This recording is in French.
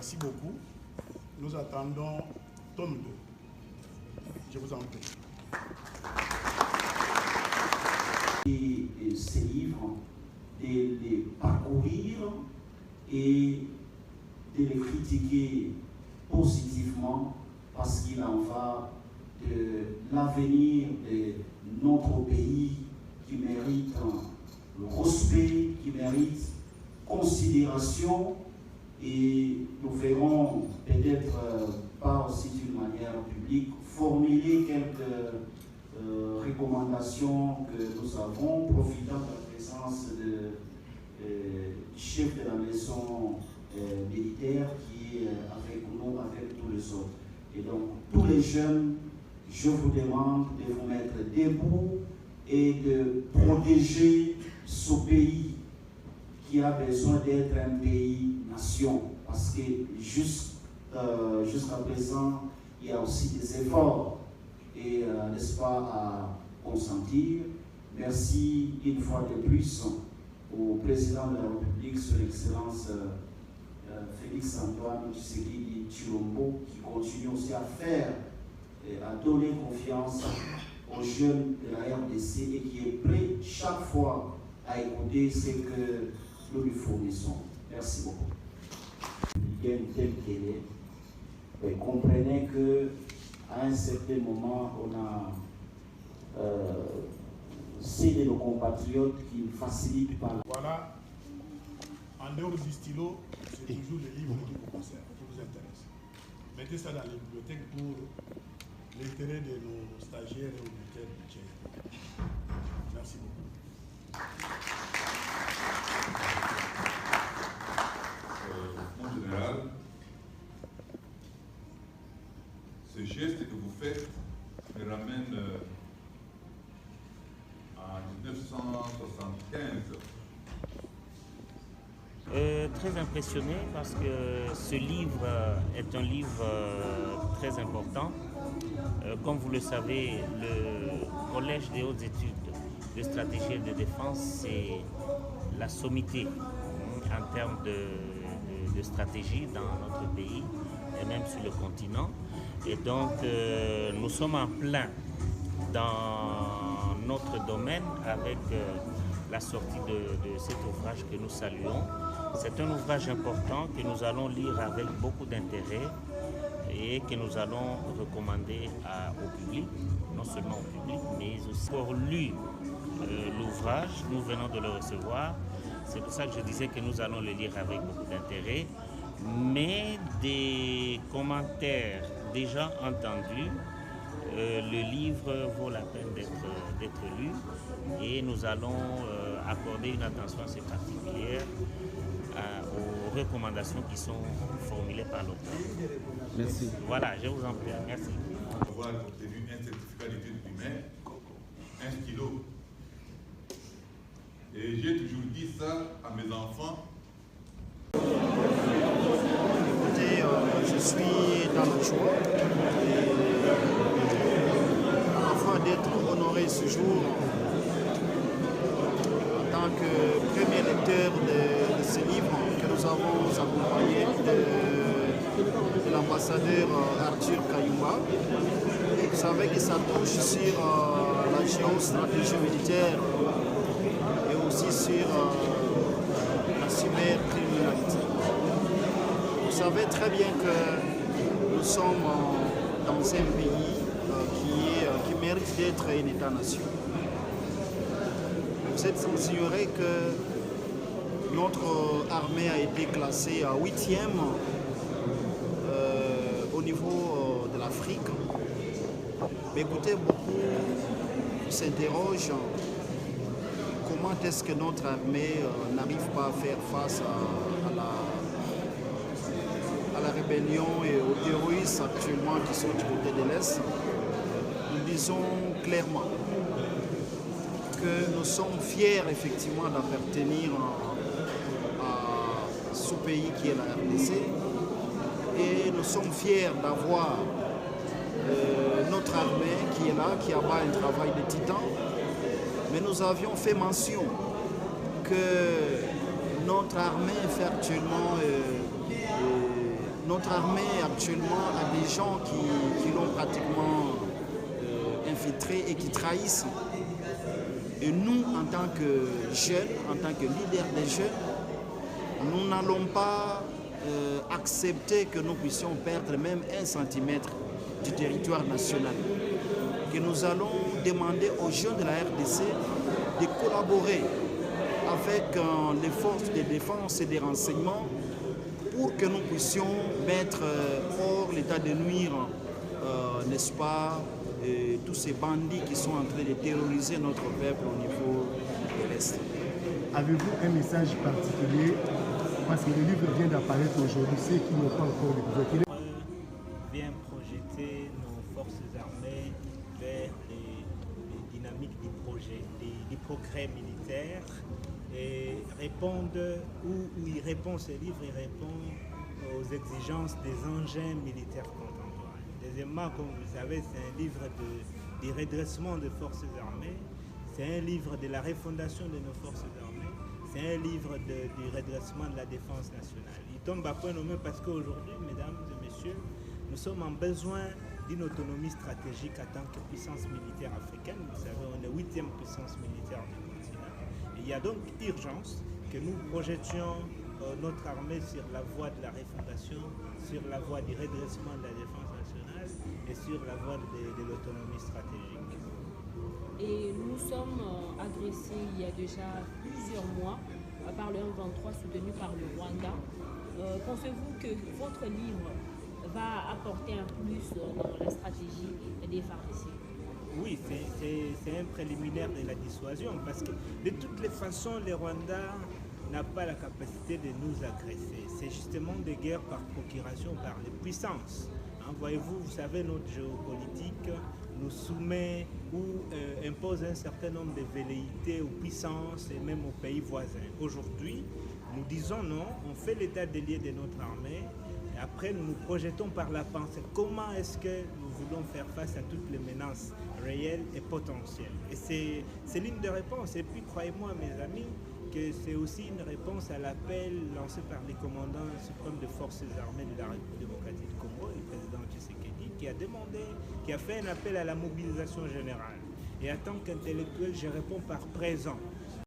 Merci beaucoup. Nous attendons tome 2. Je vous en prie. Et ces livres, de les parcourir et de les critiquer positivement parce qu'il en va de l'avenir de notre pays qui mérite le respect, qui mérite considération, et nous verrons peut-être pas aussi d'une manière publique formuler quelques recommandations que nous avons, profitant de la présence du chef de la maison militaire qui est avec nous, avec tous les autres. Et donc, tous les jeunes, je vous demande de vous mettre debout et de protéger ce pays qui a besoin d'être un pays-nation. Parce que jusqu'à présent, il y a aussi des efforts et, n'est-ce pas, à consentir. Merci une fois de plus au président de la République, son Excellence Félix Antoine Tshisekedi Tshilombo, qui continue aussi à faire, à donner confiance aux jeunes de la RDC et qui est prêt chaque fois à écouter ce que nous lui fournissons. Merci beaucoup. Tel qu'elle est, et comprenez qu'à un certain moment, on a c'est de nos compatriotes qui ne facilitent pas. Voilà, en dehors du stylo, c'est toujours le livre qui vous concerne, qui vous intéresse. Mettez ça dans la bibliothèque pour l'intérêt de nos stagiaires et auditeurs du Tchèque. Merci beaucoup. Mon général, ce geste que vous faites me ramène en 1975. Très impressionné parce que ce livre est un livre très important. Comme vous le savez, le Collège des hautes études de stratégie et de défense, c'est la sommité en termes de stratégie dans notre pays et même sur le continent. Et donc, nous sommes en plein dans notre domaine avec la sortie de cet ouvrage que nous saluons. C'est un ouvrage important que nous allons lire avec beaucoup d'intérêt et que nous allons recommander au public, non seulement au public, mais aussi pour lu l'ouvrage. Nous venons de le recevoir. C'est pour ça que je disais que nous allons le lire avec beaucoup d'intérêt. Mais des commentaires déjà entendus, le livre vaut la peine d'être lu et nous allons accorder une attention assez particulière aux recommandations qui sont formulées par l'auteur. Merci. Voilà, je vous en prie. Merci. Avoir obtenu un certificat d'études primaires, un stylo. Et j'ai toujours dit ça à mes enfants. Écoutez, je suis dans le joie afin d'être honoré ce jour en tant que premier lecteur de ce livre que nous avons accompagné de l'ambassadeur Arthur Kayumba. Vous savez que ça touche sur la géostratégie militaire et aussi sur la cybercriminalité. Vous savez très bien que nous sommes dans un pays qui mérite d'être un État-nation. Vous êtes sans ignorer que notre armée a été classée à 8e au niveau de l'Afrique. Mais écoutez, beaucoup s'interrogent comment est-ce que notre armée n'arrive pas à faire face à la rébellion et aux terroristes actuellement qui sont du côté de l'Est. Nous disons clairement que nous sommes fiers effectivement d'appartenir à ce pays qui est la RDC et nous sommes fiers d'avoir notre armée qui est là, qui abat un travail de titan. Mais nous avions fait mention que notre armée fait actuellement notre armée actuellement a des gens qui l'ont pratiquement infiltré et qui trahissent. Et nous, en tant que jeunes, en tant que leaders des jeunes, nous n'allons pas accepter que nous puissions perdre même 1 centimètre du territoire national. Que nous allons demander aux jeunes de la RDC de collaborer avec les forces de défense et de renseignement pour que nous puissions mettre hors l'état de nuire, n'est-ce pas, tous ces bandits qui sont en train de terroriser notre peuple au niveau de l'Est. Avez-vous un message particulier? Parce que le livre vient d'apparaître aujourd'hui, ceux qui n'ont pas encore découvert. Vient projeter nos forces armées vers les dynamiques du projet, du progrès militaire, et il répond, ce livre, il répond aux exigences des engins militaires contemporains. Deuxièmement, comme vous savez, c'est un livre de redressement des forces armées, c'est un livre de la refondation de nos forces armées, c'est un livre du redressement de la défense nationale. Il tombe à point nommé parce qu'aujourd'hui, mesdames et messieurs, nous sommes en besoin d'une autonomie stratégique en tant que puissance militaire africaine. Vous savez, on est 8e puissance militaire du continent. Et il y a donc urgence que nous projetions notre armée sur la voie de la refondation, sur la voie du redressement de la défense nationale et sur la voie de l'autonomie stratégique. Et nous sommes agressés il y a déjà plusieurs mois par le M23 soutenu par le Rwanda. Pensez-vous que votre livre va apporter un plus dans la stratégie des FARDC? Oui, c'est un préliminaire de la dissuasion parce que de toutes les façons, le Rwanda n'a pas la capacité de nous agresser. C'est justement des guerres par procuration par les puissances. Voyez-vous, vous savez, notre géopolitique nous soumet ou impose un certain nombre de velléités aux puissances et même aux pays voisins. Aujourd'hui, nous disons non, on fait l'état des lieux de notre armée et après nous nous projetons par la pensée. Comment est-ce que nous voulons faire face à toutes les menaces réelles et potentielles? Et c'est l'une des réponses. Et puis, croyez-moi, mes amis, que c'est aussi une réponse à l'appel lancé par les commandants suprêmes des forces armées de la République démocratique du Congo, le président Tshisekedi, qui a fait un appel à la mobilisation générale. Et en tant qu'intellectuel, je réponds par présent.